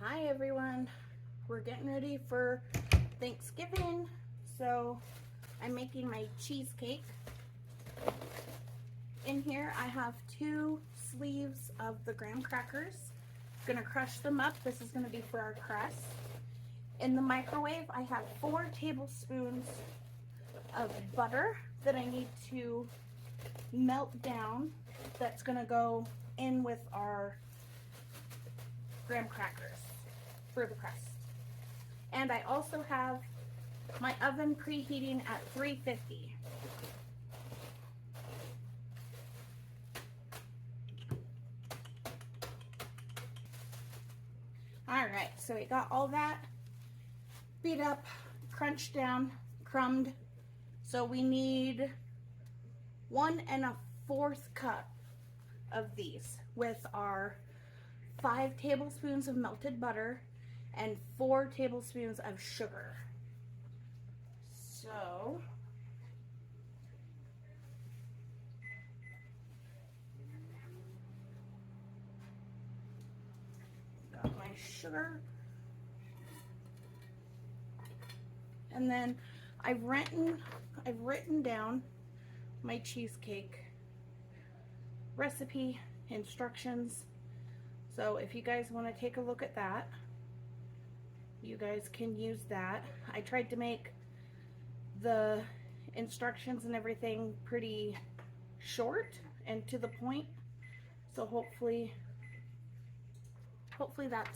Hi everyone, we're getting ready for Thanksgiving, so I'm making my cheesecake. In here I have 2 sleeves of the graham crackers. Gonna crush them up. This is gonna be for our crust. In the microwave I have 4 tablespoons of butter that I need to melt down. That's gonna go in with our graham crackers for the crust. And I also have my oven preheating at 350. Alright, so we got all that beat up, crunched down, crumbed. So we need 1 1/4 cup of these with our 5 tablespoons of melted butter and 4 tablespoons of sugar. So got my sugar, and then I've written down my cheesecake recipe instructions. So if you guys want to take a look at that, you guys can use that. I tried to make the instructions and everything pretty short and to the point. So hopefully that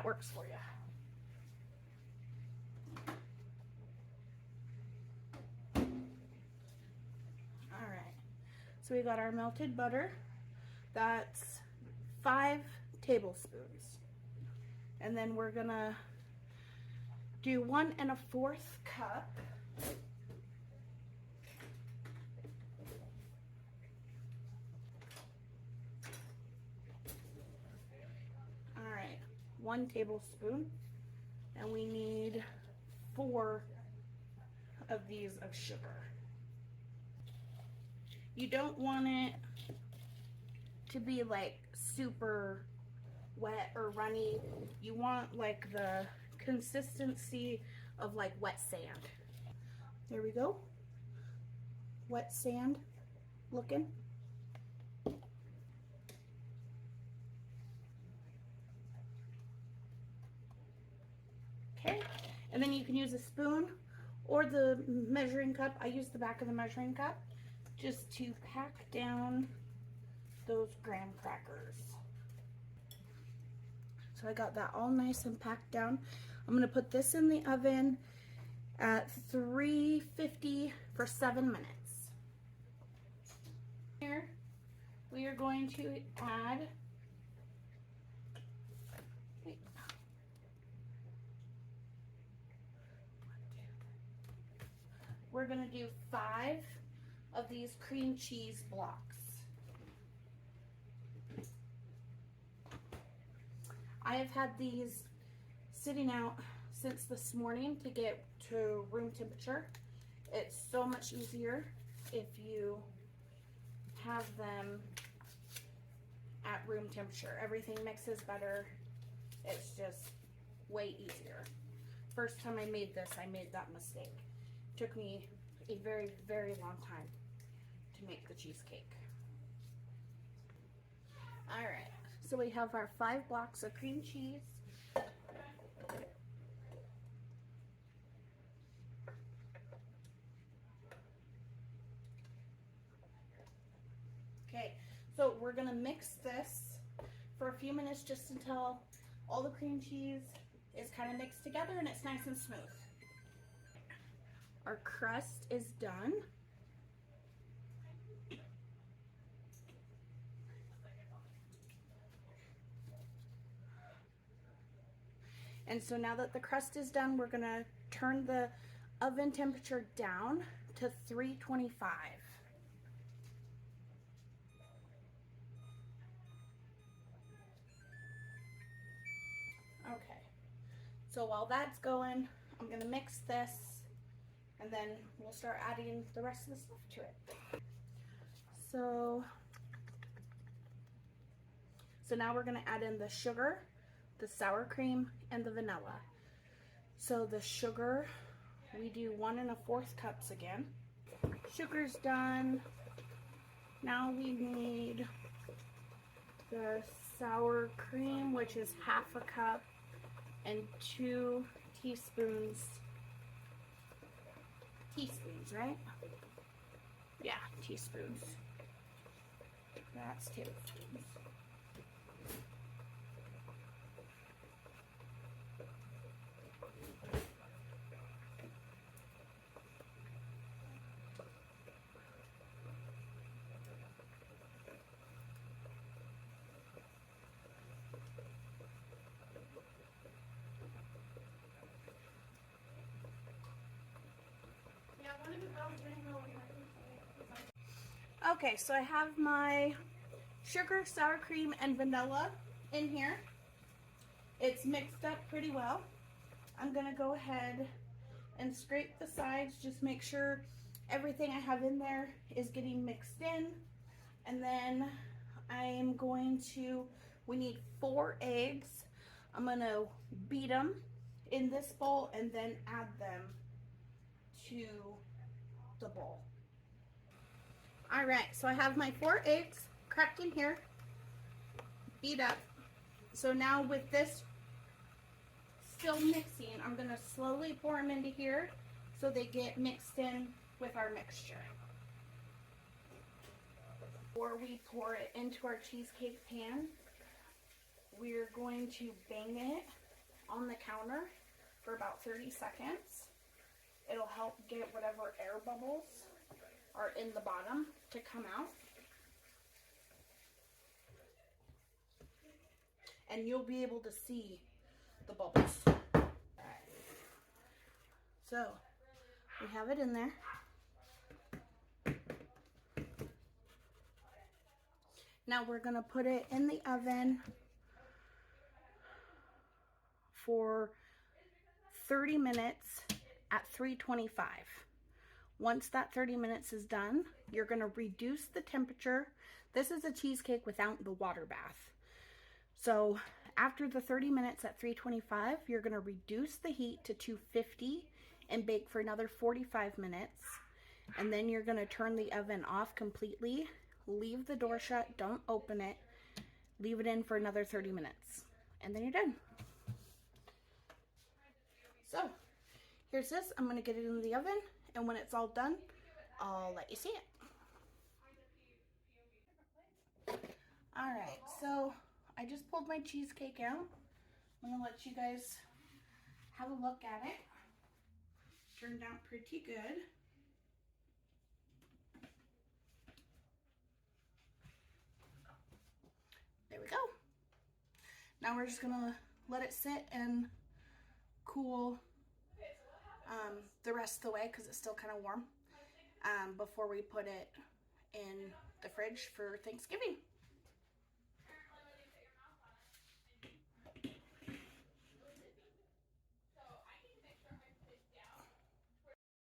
works for you. All right. So we got our melted butter. That's 5 tablespoons. And then we're gonna do 1 1/4 cup all right, 1 tablespoon, and we need 4 of these of sugar. You don't want it to be like super wet or runny. You want like the consistency of like wet sand. There we go. Wet sand looking. Okay, and then you can use a spoon or the measuring cup. I use the back of the measuring cup just to pack down those graham crackers. So I got that all nice and packed down. I'm gonna put this in the oven at 350 for 7 minutes. Here we are going to add we're gonna do 5 of these cream cheese blocks. I have had these sitting out since this morning to get to room temperature. It's so much easier if you have them at room temperature. Everything mixes better. It's just way easier. First time I made this, I made that mistake. It took me a very, very long time to make the cheesecake. All right, so we have our 5 blocks of cream cheese. Okay, so we're gonna mix this for a few minutes just until all the cream cheese is kind of mixed together and it's nice and smooth. Our crust is done. And so now that the crust is done, we're gonna turn the oven temperature down to 325. Okay, so while that's going, I'm gonna mix this and then we'll start adding the rest of the stuff to it. So So now we're gonna add in the sugar, the sour cream, and the vanilla. So the sugar, we do 1 1/4 cups again. Sugar's done. Now we need the sour cream, which is 1/2 cup, and 2 teaspoons. Teaspoons, right? Yeah, teaspoons. That's tablespoons. Okay, so I have my sugar, sour cream, and vanilla in here. It's mixed up pretty well. I'm gonna go ahead and scrape the sides, just make sure everything I have in there is getting mixed in. And then I'm going to, we need 4 eggs. I'm gonna beat them in this bowl and then add them to the bowl. All right, so I have my 4 eggs cracked in here, beat up. So now with this still mixing, I'm gonna slowly pour them into here so they get mixed in with our mixture. Before we pour it into our cheesecake pan, we're going to bang it on the counter for about 30 seconds. It'll help get whatever air bubbles are in the bottom to come out. And you'll be able to see the bubbles. Alright. So, we have it in there. Now we're going to put it in the oven for 30 minutes at 325. Once that 30 minutes is done, you're going to reduce the temperature. This is a cheesecake without the water bath. So after the 30 minutes at 325, you're going to reduce the heat to 250 and bake for another 45 minutes. And then you're going to turn the oven off completely. Leave the door shut, don't open it. Leave it in for another 30 minutes. And then you're done. So, here's this. I'm going to get it in the oven. And when it's all done, I'll let you see it. Alright, so I just pulled my cheesecake out. I'm going to let you guys have a look at it. Turned out pretty good. There we go. Now we're just gonna let it sit and cool the rest of the way because it's still kind of warm before we put it in the fridge for Thanksgiving.